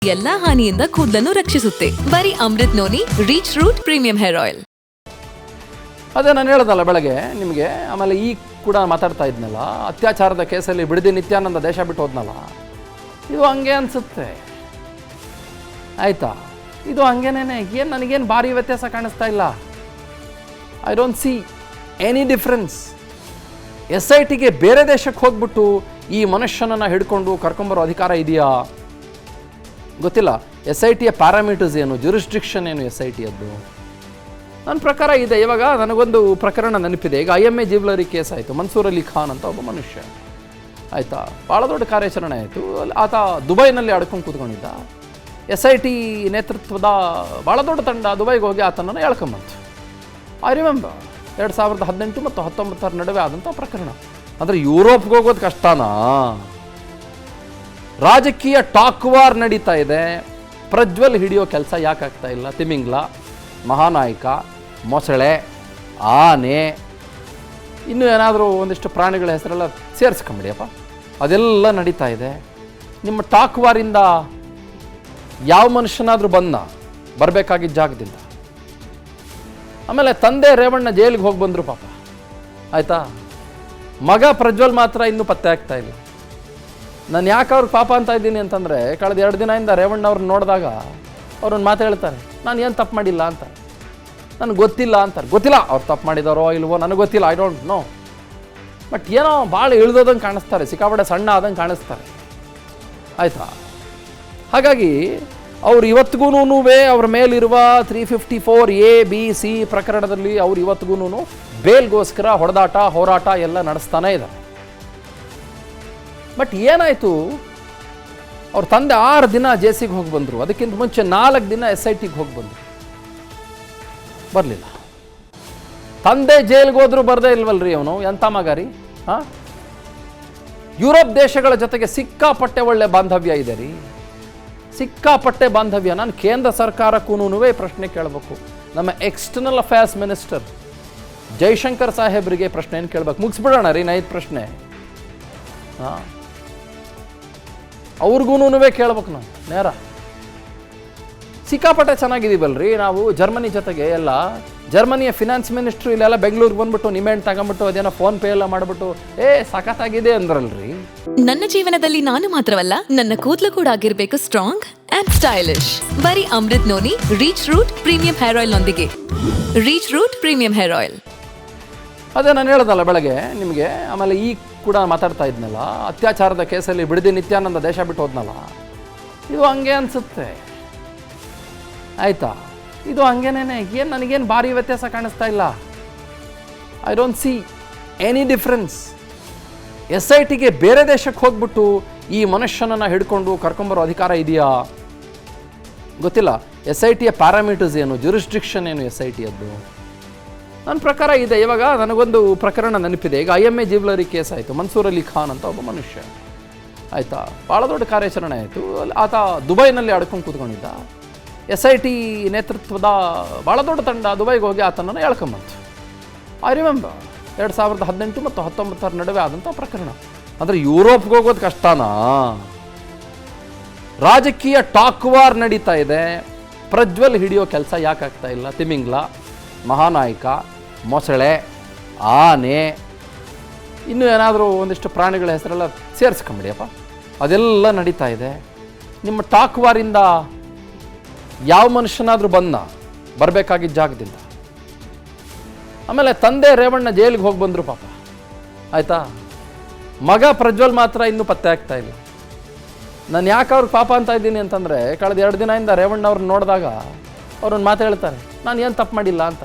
ಎಲ್ಲಾ ಹಾನಿಯಿಂದ ಕೂದಲನ್ನು ರಕ್ಷಿಸುತ್ತೆ. ಬರೀ Amrut noni reach root premium hair oil. ಅದೇ ನಾನು ಹೇಳ್ದಲ್ಲ ಬೆಳಗ್ಗೆ ನಿಮಗೆ. ಆಮೇಲೆ ಈಗ ಕೂಡ ಮಾತಾಡ್ತಾ ಇದ್ನಲ್ಲ, ಅತ್ಯಾಚಾರದ ಕೇಸಲ್ಲಿ ಬಿಡದಿ ನಿತ್ಯಾನಂದ ದೇಶ ಬಿಟ್ಟು ಹೋದ್ನಲ್ಲ, ಇದು ಹಂಗೆ ಅನಿಸುತ್ತೆ ಆಯಿತಾ. ಇದು ಹಂಗೇನೇ, ಏನು ನನಗೇನು ಭಾರಿ ವ್ಯತ್ಯಾಸ ಕಾಣಿಸ್ತಾ ಇಲ್ಲ. I don't see any difference. SITಗೆ ಬೇರೆ ದೇಶಕ್ಕೆ ಹೋಗ್ಬಿಟ್ಟು ಈ ಮನುಷ್ಯನನ್ನು ಹಿಡ್ಕೊಂಡು ಕರ್ಕೊಂಬರೋ ಅಧಿಕಾರ ಇದೆಯಾ ಗೊತ್ತಿಲ್ಲ. SITಯ ಪ್ಯಾರಾಮೀಟರ್ಸ್ ಏನು, ಜ್ಯೂರಿಸ್ಡಿಕ್ಷನ್ ಏನು SITಯದ್ದು? ನನ್ನ ಪ್ರಕಾರ ಇದೆ. ಇವಾಗ ನನಗೊಂದು ಪ್ರಕರಣ ನೆನಪಿದೆ. ಈಗ IMA ಜ್ಯುವೆಲರಿ ಕೇಸ್ ಆಯಿತು. ಮನ್ಸೂರ್ ಅಲಿ ಖಾನ್ ಅಂತ ಒಬ್ಬ ಮನುಷ್ಯ ಆಯಿತಾ, ಭಾಳ ದೊಡ್ಡ ಕಾರ್ಯಾಚರಣೆ ಆಯಿತು. ಆತ ದುಬೈನಲ್ಲಿ ಅಡ್ಕೊಂಡು ಕೂತ್ಕೊಂಡಿದ್ದ. SIT ನೇತೃತ್ವದ ಭಾಳ ದೊಡ್ಡ ತಂಡ ದುಬೈಗೆ ಹೋಗಿ ಆತನನ್ನು ಎಳ್ಕೊಂಬಂತು. ಐ ರಿಮೆಂಬರ್ 2018 ಮತ್ತು 19 ನಡುವೆ ಆದಂಥ ಪ್ರಕರಣ. ಅಂದರೆ ಯುರೋಪ್ಗೆ ಹೋಗೋದು ಕಷ್ಟನಾ? ರಾಜಕೀಯ ಟಾಕ್ ವಾರ್ ನಡೀತಾ ಇದೆ. ಪ್ರಜ್ವಲ್ ಹಿಡಿಯೋ ಕೆಲಸ ಯಾಕೆ ಆಗ್ತಾ ಇಲ್ಲ? ತಿಮಿಂಗ್ಲ, ಮಹಾನಾಯಕ, ಮೊಸಳೆ, ಆನೆ, ಇನ್ನೂ ಏನಾದರೂ ಒಂದಿಷ್ಟು ಪ್ರಾಣಿಗಳ ಹೆಸರೆಲ್ಲ ಸೇರಿಸ್ಕೊಂಬಿಡಿಯಪ್ಪ. ಅದೆಲ್ಲ ನಡೀತಾ ಇದೆ. ನಿಮ್ಮ ಟಾಕ್ ವಾರಿಂದ ಯಾವ ಮನುಷ್ಯನಾದರೂ ಬರಬೇಕಾಗಿದ್ದ ಜಾಗದಿಂದ. ಆಮೇಲೆ ತಂದೆ ರೇವಣ್ಣ ಜೈಲಿಗೆ ಹೋಗಿ ಬಂದರು ಪಾಪ ಆಯಿತಾ. ಮಗ ಪ್ರಜ್ವಲ್ ಮಾತ್ರ ಇನ್ನೂ ಪತ್ತೆ ಆಗ್ತಾ ಇಲ್ಲ. ನಾನು ಯಾಕೆ ಅವ್ರಿಗೆ ಪಾಪ ಅಂತ ಇದ್ದೀನಿ ಅಂತಂದರೆ, ಕಳೆದ 2 ದಿನದಿಂದ ರೇವಣ್ಣ ಅವ್ರನ್ನ ನೋಡಿದಾಗ ಅವ್ರನ್ನ ಮಾತು ಹೇಳ್ತಾರೆ, ನಾನು ಏನು ತಪ್ಪು ಮಾಡಿಲ್ಲ ಅಂತ, ನನಗೆ ಗೊತ್ತಿಲ್ಲ ಅಂತಾರೆ. ಗೊತ್ತಿಲ್ಲ ಅವ್ರು ತಪ್ಪು ಮಾಡಿದಾರೋ ಇಲ್ವೋ ನನಗೆ ಗೊತ್ತಿಲ್ಲ, ಐ ಡೋಂಟ್ ನೋ. ಬಟ್ ಏನೋ ಭಾಳ ಇಳಿದೋದಂಗೆ ಕಾಣಿಸ್ತಾರೆ, ಸಿಕ್ಕಾಪಟ್ಟೆ ಸಣ್ಣ ಆದಂಗೆ ಕಾಣಿಸ್ತಾರೆ ಆಯಿತಾ. ಹಾಗಾಗಿ ಅವ್ರು ಇವತ್ತಿಗೂ ಅವ್ರ ಮೇಲಿರುವ 354A-B-C ಪ್ರಕರಣದಲ್ಲಿ ಅವ್ರು ಇವತ್ತಿಗೂ ಬೇಲ್ಗೋಸ್ಕರ ಹೊಡೆದಾಟ ಹೋರಾಟ ಎಲ್ಲ ನಡೆಸ್ತಾನೇ ಇದ್ದಾರೆ. ಬಟ್ ಏನಾಯಿತು, ಅವ್ರ ತಂದೆ 6 ದಿನ ಜೇಸಿಗೆ ಹೋಗಿ ಬಂದರು. ಅದಕ್ಕಿಂತ ಮುಂಚೆ 4 ದಿನ SITಗೆ ಹೋಗಿ ಬಂದರು, ಬರಲಿಲ್ಲ. ತಂದೆ ಜೈಲಿಗೆ ಹೋದ್ರು ಬರದೇ ಇಲ್ವಲ್ರಿ ಅವನು, ಎಂಥ ಮಗ ರೀ. ಹಾಂ, ಯುರೋಪ್ ದೇಶಗಳ ಜೊತೆಗೆ ಸಿಕ್ಕಾಪಟ್ಟೆ ಒಳ್ಳೆ ಬಾಂಧವ್ಯ ಇದೆ ರೀ, ಸಿಕ್ಕಾಪಟ್ಟೆ ಬಾಂಧವ್ಯ. ನಾನು ಕೇಂದ್ರ ಸರ್ಕಾರಕ್ಕೂ ಪ್ರಶ್ನೆ ಕೇಳಬೇಕು. ನಮ್ಮ ಎಕ್ಸ್ಟರ್ನಲ್ ಅಫೇರ್ಸ್ ಮಿನಿಸ್ಟರ್ ಜೈಶಂಕರ್ ಸಾಹೇಬ್ರಿಗೆ ಪ್ರಶ್ನೆ ಏನು ಕೇಳಬೇಕು? ಮುಗಿಸ್ಬಿಡೋಣ ರೀ 5 ಪ್ರಶ್ನೆ. ಹಾಂ, ಅವ್ರಿಗೂ ಕೇಳ್ಬೇಕು ನಾವು ನೇರ. ಸಿಕ್ಕಾಪಟ್ಟೆ ಚೆನ್ನಾಗಿದ್ದೀವಲ್ರಿ ನಾವು ಜರ್ಮನಿ ಜೊತೆಗೆ ಎಲ್ಲ. ಜರ್ಮನಿಯ ಫಿನಾನ್ಸ್ ಮಿನಿಸ್ಟ್ರು ಇಲ್ಲೆಲ್ಲ ಬೆಂಗಳೂರಿಗೆ ಬಂದ್ಬಿಟ್ಟು ನಿಮೆಂಟ್ ತಗೊಂಬಿಟ್ಟು ಅದೇನೋ ಫೋನ್ ಪೇ ಎಲ್ಲ ಮಾಡಿಬಿಟ್ಟು ಸಖತ್ತಾಗಿದೆ ಅಂದ್ರಲ್ರಿ. ನನ್ನ ಜೀವನದಲ್ಲಿ ನಾನು ಮಾತ್ರವಲ್ಲ, ನನ್ನ ಕೂದಲು ಕೂಡ ಆಗಿರ್ಬೇಕು ಸ್ಟ್ರಾಂಗ್ ಅಂಡ್ ಸ್ಟೈಲಿಶ್. ಬರೀ Amrut noni reach root premium hair oil ನೊಂದಿಗೆ. Reach root premium hair oil. ಅದೇ ನಾನು ಹೇಳ್ದಲ್ಲ ಬೆಳಗ್ಗೆ ನಿಮಗೆ. ಆಮೇಲೆ ಈಗ ಕೂಡ ಮಾತಾಡ್ತಾ ಇದ್ನಲ್ಲ, ಅತ್ಯಾಚಾರದ ಕೇಸಲ್ಲಿ ಬಿಡದಿ ನಿತ್ಯಾನಂದ ದೇಶ ಬಿಟ್ಟು ಹೋದ್ನಲ್ಲ, ಇದು ಹಂಗೆ ಅನಿಸುತ್ತೆ ಆಯಿತಾ. ಇದು ಹಂಗೇನೇ, ಏನು ನನಗೇನು ಭಾರಿ ವ್ಯತ್ಯಾಸ ಕಾಣಿಸ್ತಾ ಇಲ್ಲ. I don't see any difference. SITಗೆ ಬೇರೆ ದೇಶಕ್ಕೆ ಹೋಗ್ಬಿಟ್ಟು ಈ ಮನುಷ್ಯನನ್ನು ಹಿಡ್ಕೊಂಡು ಕರ್ಕೊಂಬರೋ ಅಧಿಕಾರ ಇದೆಯಾ ಗೊತ್ತಿಲ್ಲ. SITಯ ಪ್ಯಾರಾಮೀಟರ್ಸ್ ಏನು, ಜ್ಯೂರಿಸ್ಡಿಕ್ಷನ್ ಏನು SITಯದ್ದು? ನನ್ನ ಪ್ರಕಾರ ಇದೆ. ಇವಾಗ ನನಗೊಂದು ಪ್ರಕರಣ ನೆನಪಿದೆ. ಈಗ IMA ಜ್ಯುವೆಲರಿ ಕೇಸ್ ಆಯಿತು. ಮನ್ಸೂರ್ ಅಲಿ ಖಾನ್ ಅಂತ ಒಬ್ಬ ಮನುಷ್ಯ ಆಯಿತಾ, ಭಾಳ ದೊಡ್ಡ ಕಾರ್ಯಾಚರಣೆ ಆಯಿತು. ಆತ ದುಬೈನಲ್ಲಿ ಅಡ್ಕೊಂಡು ಕೂತ್ಕೊಂಡಿದ್ದ. SIT ನೇತೃತ್ವದ ಭಾಳ ದೊಡ್ಡ ತಂಡ ದುಬೈಗೆ ಹೋಗಿ ಆತನನ್ನು ಎಳ್ಕೊಂಬಂತು. ಐ ರಿಮೆಂಬರ್ 2018 ಮತ್ತು 19 ನಡುವೆ ಆದಂಥ ಪ್ರಕರಣ. ಅಂದರೆ ಯುರೋಪ್ಗೆ ಹೋಗೋದು ಕಷ್ಟನಾ? ರಾಜಕೀಯ ಟಾಕ್ ವಾರ್ ನಡೀತಾ ಇದೆ. ಪ್ರಜ್ವಲ್ ಹಿಡಿಯೋ ಕೆಲಸ ಯಾಕೆ ಆಗ್ತಾ ಇಲ್ಲ? ತಿಮಿಂಗ್ಲ, ಮಹಾನಾಯಕ, ಮೊಸಳೆ, ಆನೆ, ಇನ್ನೂ ಏನಾದರೂ ಒಂದಿಷ್ಟು ಪ್ರಾಣಿಗಳ ಹೆಸರೆಲ್ಲ ಸೇರಿಸ್ಕೊಂಬಿಡಿಯಪ್ಪ. ಅದೆಲ್ಲ ನಡೀತಾ ಇದೆ. ನಿಮ್ಮ ಟಾಕ್ ವಾರಿಂದ ಯಾವ ಮನುಷ್ಯನಾದರೂ ಬರಬೇಕಾಗಿದ್ದ ಜಾಗದಿಂದ. ಆಮೇಲೆ ತಂದೆ ರೇವಣ್ಣ ಜೈಲಿಗೆ ಹೋಗಿ ಬಂದರು ಪಾಪ ಆಯಿತಾ. ಮಗ ಪ್ರಜ್ವಲ್ ಮಾತ್ರ ಇನ್ನೂ ಪತ್ತೆ ಆಗ್ತಾ ಇಲ್ಲ. ನಾನು ಯಾಕೆ ಅವ್ರಿಗೆ ಪಾಪ ಅಂತ ಇದ್ದೀನಿ ಅಂತಂದರೆ, ಕಳೆದ 2 ದಿನದಿಂದ ರೇವಣ್ಣ ಅವ್ರನ್ನ ನೋಡಿದಾಗ ಅವ್ರನ್ನ ಮಾತು ಹೇಳ್ತಾರೆ, ನಾನು ಏನು ತಪ್ಪು ಮಾಡಿಲ್ಲ ಅಂತ,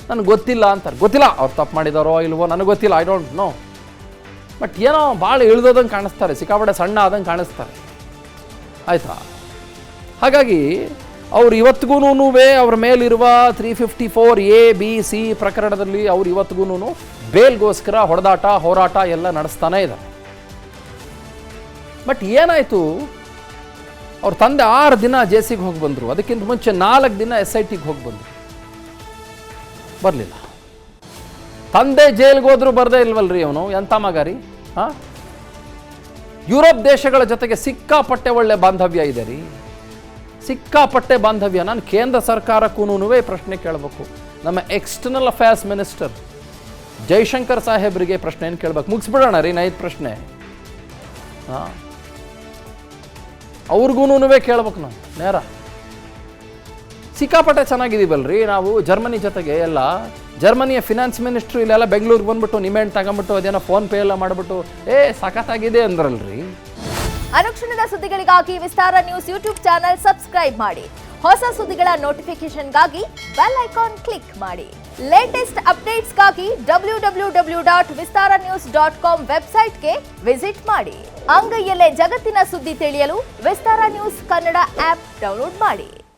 ನನಗೆ ಗೊತ್ತಿಲ್ಲ ಅಂತಾರೆ. ಗೊತ್ತಿಲ್ಲ ಅವ್ರು ತಪ್ಪು ಮಾಡಿದಾರೋ ಇಲ್ವೋ ನನಗೆ ಗೊತ್ತಿಲ್ಲ, ಐ ಡೋಂಟ್ ನೋ. ಬಟ್ ಏನೋ ಭಾಳ ಇಳಿದೋದಂಗೆ ಕಾಣಿಸ್ತಾರೆ, ಸಿಕ್ಕಾಪಟ್ಟೆ ಸಣ್ಣ ಆದಂಗೆ ಕಾಣಿಸ್ತಾರೆ ಆಯಿತಾ. ಹಾಗಾಗಿ ಅವ್ರು ಇವತ್ತಿಗೂ ಅವ್ರ ಮೇಲಿರುವ 354A-B-C ಪ್ರಕರಣದಲ್ಲಿ ಅವ್ರು ಇವತ್ತಿಗೂ ಬೇಲ್ಗೋಸ್ಕರ ಹೊಡೆದಾಟ ಹೋರಾಟ ಎಲ್ಲ ನಡೆಸ್ತಾನೇ ಇದ್ದಾರೆ. ಬಟ್ ಏನಾಯಿತು, ಅವ್ರ ತಂದೆ 6 ದಿನ ಜೇಸಿಗೆ ಹೋಗಿ ಬಂದರು. ಅದಕ್ಕಿಂತ ಮುಂಚೆ 4 ದಿನ SITಗೆ ಹೋಗಿ ಬಂದರು, ಬರಲಿಲ್ಲ. ತಂದೆ ಜೈಲಿಗೆ ಹೋದ್ರು ಬರದೇ ಇಲ್ವಲ್ರಿ ಅವನು, ಎಂಥ ಮಗ ರೀ. ಹಾಂ, ಯುರೋಪ್ ದೇಶಗಳ ಜೊತೆಗೆ ಸಿಕ್ಕಾಪಟ್ಟೆ ಒಳ್ಳೆ ಬಾಂಧವ್ಯ ಇದೆ ರೀ. ಸಿಕ್ಕಾಪಟ್ಟೆ ಬಾಂಧವ್ಯ. ನಾನು ಕೇಂದ್ರ ಸರ್ಕಾರಕ್ಕೂ ಪ್ರಶ್ನೆ ಕೇಳಬೇಕು. ನಮ್ಮ ಎಕ್ಸ್ಟರ್ನಲ್ ಅಫೇರ್ಸ್ ಮಿನಿಸ್ಟರ್ ಜೈಶಂಕರ್ ಸಾಹೇಬ್ರಿಗೆ ಪ್ರಶ್ನೆ ಏನು ಕೇಳಬೇಕು. ಮುಗಿಸ್ಬಿಡೋಣ ರೀ 5 ಪ್ರಶ್ನೆ. ಹಾಂ, ಅವ್ರಿಗೂ ಕೇಳ್ಬೇಕು ನಾವು ನೇರ. ಸಿಕ್ಕಾಪಟ್ಟೆ ಚೆನ್ನಾಗಿದ್ದೀವಲ್ರಿ ನಾವು ಜರ್ಮನಿ ಜೊತೆಗೆ. ಎಲ್ಲ ಜರ್ಮನಿಯ ಫಿನಾನ್ಸ್ ಮಿನಿಸ್ಟ್ರು ಇಲ್ಲೆಲ್ಲ ಬೆಂಗಳೂರಿಗೆ ಬಂದ್ಬಿಟ್ಟು ನಿಮೆಂಟ್ ತಗೊಂಬಿಟ್ಟು ಅದೇನೋ ಫೋನ್ ಪೇ ಎಲ್ಲ ಮಾಡಿಬಿಟ್ಟು ಸಖತ್ತಾಗಿದೆ ಅಂದ್ರಲ್ರಿ. ಅನುಕ್ಷಣದ ಸುದ್ದಿಗಳಿಗಾಗಿ ವಿಸ್ತಾರ ನ್ಯೂಸ್ ಯೂಟ್ಯೂಬ್ ಚಾನೆಲ್ ಸಬ್ಸ್ಕ್ರೈಬ್ ಮಾಡಿ. ಹೊಸ ಸುದ್ದಿಗಳ ನೋಟಿಫಿಕೇಶನ್ಗಾಗಿ ಬೆಲ್ ಐಕಾನ್ ಕ್ಲಿಕ್ ಮಾಡಿ. ಲೇಟೆಸ್ಟ್ ಅಪ್ಡೇಟ್ಸ್ಗಾಗಿ www.vistaranews.com ವೆಬ್ಸೈಟ್ಗೆ ವಿಸಿಟ್ ಮಾಡಿ. ಅಂಗೈಯಲ್ಲೇ ಜಗತ್ತಿನ ಸುದ್ದಿ ತಿಳಿಯಲು ವಿಸ್ತಾರ ನ್ಯೂಸ್ ಕನ್ನಡ ಆಪ್ ಡೌನ್ಲೋಡ್ ಮಾಡಿ.